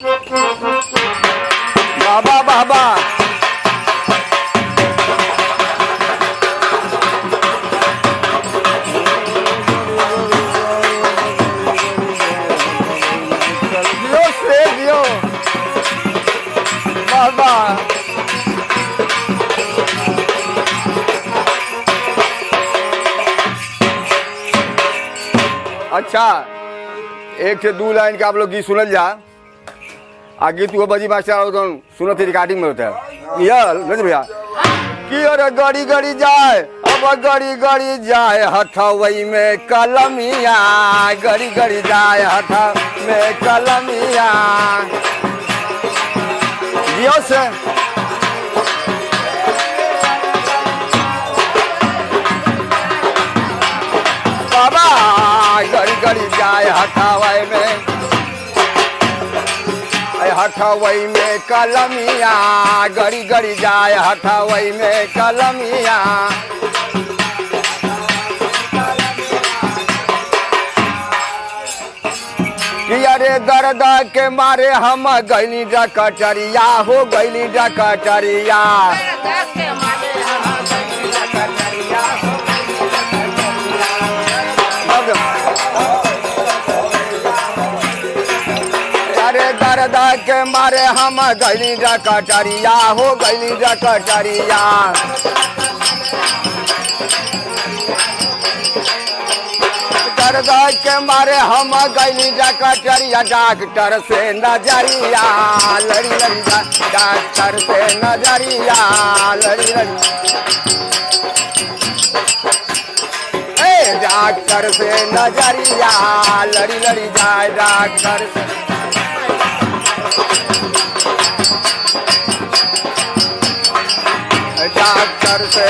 बाबा बाबा दियो से दियो बाबा। अच्छा एक से दो लाइन के आप लोग गीत सुनल जा आ गीत वो बजी मास्टर सुनो थे रिकॉर्डिंग में होता है ये भैया कि अरे गड़ी गड़ी जाए अब गड़ी गड़ी जाए हथवई में कलमिया गड़ी गड़ी जाए हथ में कलमिया दियो से बाबा गड़ी गड़ी जाए हथवई में हथवई में कलमिया गड़ी गड़ी जाए हथवई में कलमिया। अरे दर्द के मारे हम गैली डकटरिया हो गैली डकटरिया अरे दर्द के मारे हम गैली डकटरिया हो गैली डकटरिया। दर्द के मारे हम गैली डकटरिया डॉक्टर से नजरिया लड़ी लड़ी डॉक्टर से नजरिया लड़ी लड़ी डॉक्टर से नजरिया लड़ी लड़ी जाए डॉक्टर से। डॉक्टर से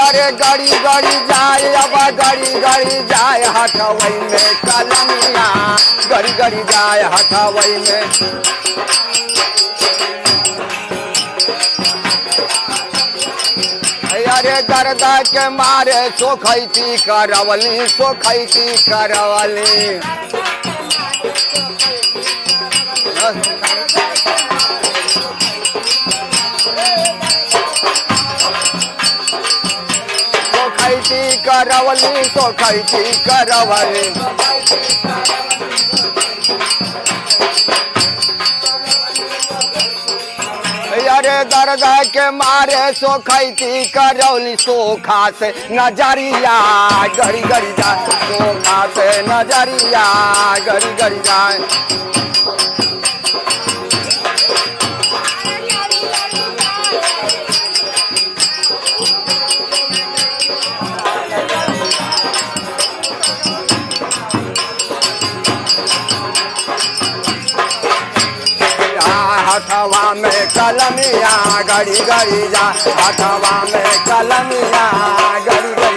अरे गड़ी गड़ी जाए अब गड़ी गड़ी जाए हथवई में कलमिया गड़ी गड़ी जाए हथवई में। अरे दर्द के मारे सोखैती करवली सोखैती करवली सोखैती करवली सोखैती करवली। अरे दर्द के मारे सोखैती करौली सोखा से नजरिया गड़ी गड़ी जाए सोखा से नजरिया गड़ी गड़ी जाए। हथवा में कलमिया गड़ी गड़ी जा हथवा में कलमिया गड़ी गड़ी